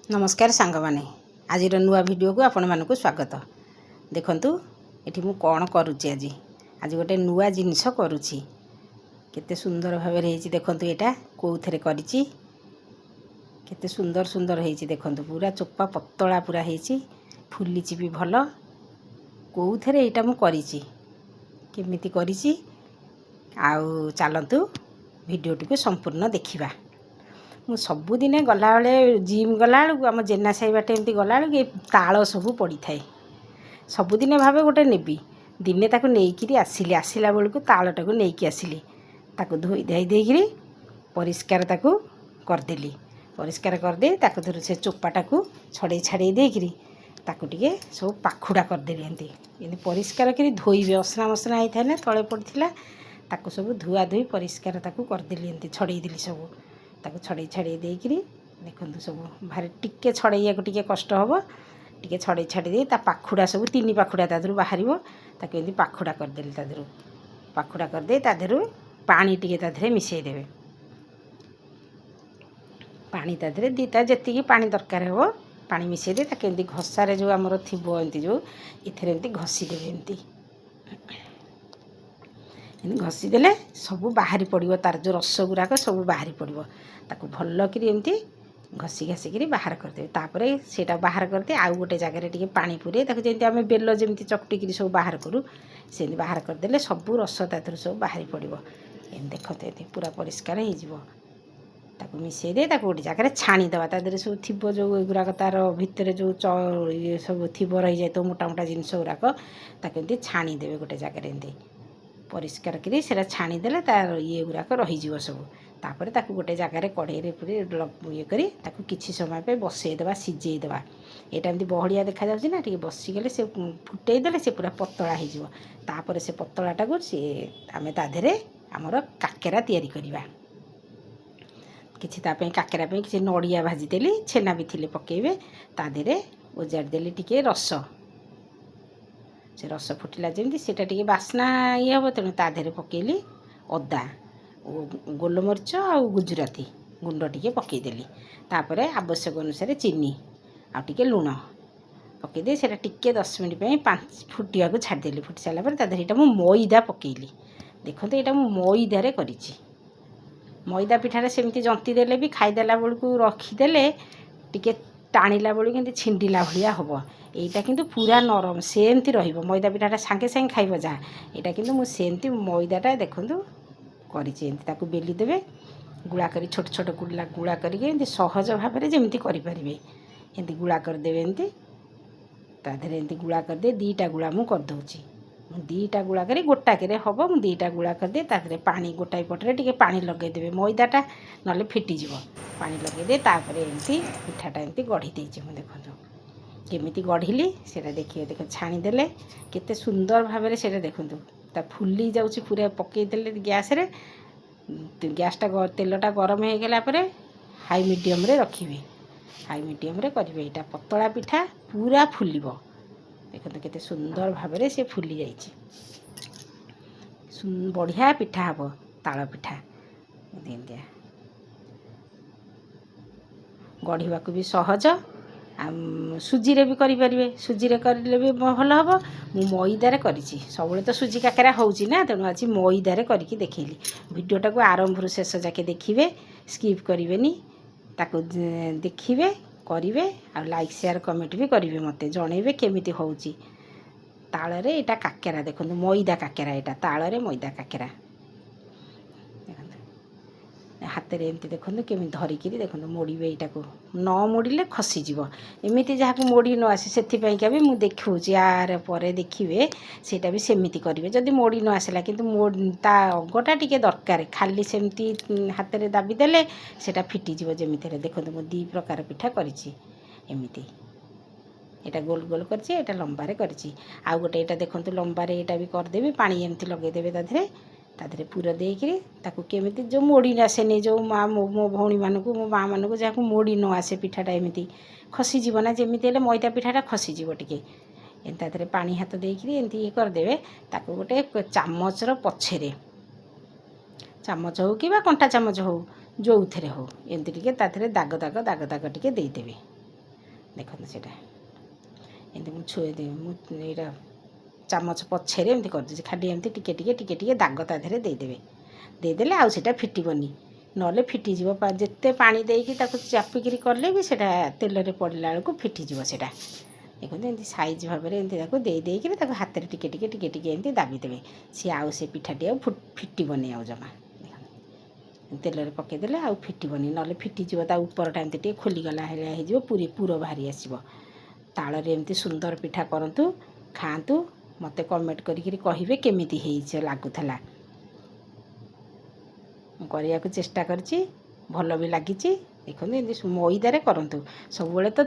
नमस्कार सांग माने आज नुआ वीडियो को आपण मानक स्वागत। देखंतु एठी मु कौन करुच्ची आज गोटे नुआ जिनिस करुच्ची केते सुंदर भाव में देखंतु एटा कोउथरे करिची केते सुंदर सुंदर हेची देखंतु पूरा चोपा पतला पूरा हेची फुलीची भी भल कोउथरे एटा मु करिची केमिति करिची आउ चलंतु वीडियो टी को संपूर्ण देखिबा। मु सबुदिने गला बेले जिम गला बेलू आम जेना साही बाटे एमती गला बेलू ताल सब पड़ी थाए सबुदिने भावे गोटे नेबी दिने ताकू नेइकिरी आसिली आसिला बेलू तालटा को नेइकी आसिली ताकू धोई धाई देइकिरी परिष्कार ताकू करदेली परिष्कार करदे ताकू धर से चोपाटा को छड़े छाड़े देइकिरी ताकू टिके सब पाखुड़ा करदेली एमती परिष्कार करी धोइबे असना मसना होता है ना तले पड़ता ताकू सब धुआ धुई परिष्कार ताकू करदेली एमती छड़े देली सब ताकू छड़े छाड़े देइकिरी देखंतु सब भारी टिके छड़ैया को टिके कष्ट हबो टिके छड़े छाड़े दे ता पाखुड़ा सब तीन पाखुड़ा तादरू बाहरिबो ताकू एमती पाखुड़ा करदेली तादरू पाखुड़ा करदे तादरू पानी टिके तादरे मिसई देबे पानी तादरे दीता जेतिकी पानी दरकार हबो पानी मिसई दे ताकू एमती घसारे जो हमर थिबो एमती जो इथरे एमती घसी देबे एमती घसी देले सब बाहरी पड़ो तार जो रस गुराक सब बाहरी पड़ो ताकू भल कि एमती घसी घासिकी बाहर करदे तापर सेटा बाहर करदे आउ गोटे जगह टिके पानी पुरे ताकू जेमती आम बेल जमी चकटिकी सब बाहर करूँ से बाहर करदेले सब रस तादर सब बाहरी पड़ो एम देखते ये पूरा परिष्कार हो ताकू मिसई दे ताकू गोटे जगह छाणीदे तादर सब थी जो गुराक तार भितर जो ये सब थी रही जाए तो मोटा मोटा जिनस गुराक ताकू एमती छाणीदेवे गोटे जगह एमती परिष्कार करी सेटा छाणीदेले तार ये गुराक रहीज सब तापर ताकू गोटे जगार कढ़ई पूरे ये करी ताकू किछि समय पे बसईदेवा सिझेदेवा यहाँ एमती बहड़िया देखा जाउछि ना टिके बसीगले से फुटेदेले से पूरा पतला हो तापर से पतलाटा को सी आम ताधे आमर काकेरा तैयारी करवा किछि तापे काकेरा पे किछि नड़िया भाजीदेली छेना भी थिले पकेइबे ताधे ओजाड़देली टिके रस से रस फुटिला जमी सेटा टिके बास्ना ये हम तेणु ताधे पकेली अदा गोलमरीच आ गुजराती गुंड टिके पकेदेली तापर आवश्यक अनुसार चीनी आउे लुण पकईदे से टिके 10 मिनिट 5 फुटिया को छाड़देली फुटी सारापर ताधे मु मैदा पकेली देखते यहाँ मु मैदारे करिछि मैदा पिठाटा सेमती जंती देले भी खाईदेला बेलू रखीदेले टिके टाणिला बेलू कि छिंडिला भाया हम यहाँ किंतु पूरा नरम सेमती रहिबो मैदा पिठाटा सांगे सांगे खाइब जहाँ यहाँ किंतु मु सेमती मैदाटा देखंतु करिछि एमती ताकू बेली देबे गुड़ा करी छोट छोट गुड़ा करके एमती सहज भाव में जमी करें एमती गुड़ा करदेवे एमती ताधे एमती गुड़ा करदे दीटा गुड़ा मु करदौची दीटा गुड़ा करी गोटाके हम मु दीटा गुड़ा करदे ताधे पानी गोटाए पटरे टिके पानी लगेदेवे मैदाटा नले फिटिजिव पानी लगेदे तापर एमती पिठाटा एमती गढ़ी देइछि मु देखंतु केमिति गढ़िली सेटा देखिए देख छाणीदेले केते सुंदर भाव में सेटा देखंतु ता फुली जाउछि पूरा पकईदेले गैसटा तेलटा गरम हो गला पर हाई मीडियम रे रखिबे हाई मीडियम रे करिवे एटा पतला पिठा पूरा फुलिबो देखते केते सुंदर भाव में से फुली जाइछि बढ़िया पिठा हबो ताଳ पिठा एमतिया गढ़िबा को भी सहज सुजी रे भी करें सुजी रे करले भी भल हम मु मैदारे करिछि सबले तो सुजी काकेरा होउछि ना तेणु आज मैदारे करके देखैली वीडियोटा को आरंभ शेष जाके देखिए स्किप करेंगे ताकू देखिए करेंगे आ लाइक शेयर कमेंट भी करेंगे मते जनइबे केमिति होउछि ताଳରେ एटा काकेरा देखो मैदा काकेरा एटा ताଳରେ मैदा काकेरा हाथ में एमती देखो केमी धरिकी देखो मोड़े यहाँ को न मोड़े खसीज एमती जहाँ को मोड़ी न आसे से भी मुझे देखी यार पर देखिए सेटा भी सेमती करेंगे जदि मोड़ी न आसला कि अगटा टी दरकार खाली सेमती हाथ में दाबीदेले सेटा फिटिज जमीती देखो मुझे 2 प्रकार पिठा करिछि एमती एटा गोल गोल करछि एटा लंबारे करछि आ गोटे एटा देखो लंबारे एटा भी करदेबी पानी एमती लगेदेवे ताधे पूरा देकरी ताकू केमिति जो मोड़ी न आसेनी जो माँ मो भौणी मानक मो माँ मानक जहाँ मोड़ी न आसे पिठाटा एमती खसीज ना जमी मैदा पिठाटा खसीज टिके ताधे पानी हाथ देकरी एमती ये करदेवे ताकू गोटे चामचर पछरे चामच हो कि कंटा चामच हो जो थे हो एमती टिके ताधे दाग दाग दाग दाग टिके देदेवे ଦେଖନ୍ତୁ ସେଇଟା ଏମିତି ମୁଁ ମୁଁ ଏଇଟା ଚାମଚ ପଛରେ ଏମିତି କରିଦେଉଛି, ଖାଲି ଏମିତି ଟିକେ ଟିକେ ଟିକେ ଟିକେ ଦାଗ ତା ଦେହରେ ଦେଇଦେବେ। ଦେଇଦେଲେ ଆଉ ସେଇଟା ଫିଟିବନି, ନହେଲେ ଫିଟିଯିବ। ଯେତେ ପାଣି ଦେଇକି ତାକୁ ଚାପିକିରି କଲେ ବି ସେଇଟା ତେଲରେ ପଡ଼ିଲା ବେଳକୁ ଫିଟିଯିବ ସେଇଟା। ଦେଖନ୍ତୁ ଏମିତି ସାଇଜ୍ ଭାବରେ ଏମିତି ତାକୁ ଦେଇକିରି ତାକୁ ହାତରେ ଟିକେ ଟିକେ ଟିକେ ଟିକେ ଏମିତି ଦାବି ଦେବେ। ସିଏ ଆଉ ସେ ପିଠାଟି ଆଉ ଫିଟିବନି ଆଉ ଜମା। ତେଲରେ ପକାଇଦେଲେ ଆଉ ଫିଟିବନି, ନହେଲେ ଫିଟିଯିବ, ତା ଉପରଟା ଏମିତି ଟିକେ ଖୋଲିଗଲା ଭଳିଆ ହେଇଯିବ, ପୁର ବାହାରି ଆସିବ। ତାଳରେ ଏମିତି ସୁନ୍ଦର ପିଠା କରନ୍ତୁ, ଖାଆନ୍ତୁ, ମୋତେ କମେଣ୍ଟ କରିକିରି କହିବେ କେମିତି ହେଇଛି ଲାଗୁଥିଲା। ମୁଁ କରିବାକୁ ଚେଷ୍ଟା କରିଛି, ଭଲ ବି ଲାଗିଛି। ଦେଖନ୍ତୁ ଏମିତି ମଇଦାରେ କରନ୍ତୁ, ସବୁବେଳେ ତ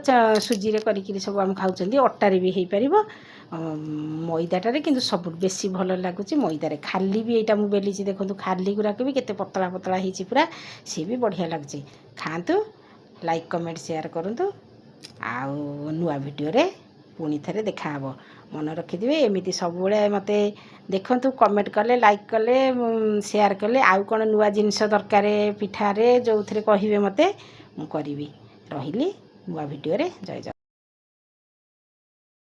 ସୁଜିରେ କରିକିରି ସବୁ ଆମେ ଖାଉଛନ୍ତି, ଅଟାରେ ବି ହେଇପାରିବ। ମଇଦାଟାରେ କିନ୍ତୁ ସବୁ ବେଶୀ ଭଲ ଲାଗୁଛି ମଇଦାରେ। ଖାଲି ବି ଏଇଟା ମୁଁ ବେଲିଛି, ଦେଖନ୍ତୁ ଖାଲି ଗୁଡ଼ାକ ବି କେତେ ପତଳା ପତଳା ହେଇଛି ପୁରା, ସିଏ ବି ବଢ଼ିଆ ଲାଗୁଛି। ଖାଆନ୍ତୁ, ଲାଇକ୍ କମେଣ୍ଟ ସେୟାର କରନ୍ତୁ, ଆଉ ନୂଆ ଭିଡ଼ିଓରେ ପୁଣି ଥରେ ଦେଖାହେବ। ମନେ ରଖିଥିବେ ଏମିତି ସବୁବେଳେ ମୋତେ ଦେଖନ୍ତୁ, କମେଣ୍ଟ କଲେ, ଲାଇକ୍ କଲେ, ସେୟାର କଲେ, ଆଉ କ'ଣ ନୂଆ ଜିନିଷ ଦରକାର ପିଠାରେ ଯେଉଁଥିରେ କହିବେ ମୋତେ, ମୁଁ କରିବି। ରହିଲି, ନୂଆ ଭିଡ଼ିଓରେ ଜୟ ଜଗନ୍ନାଥ।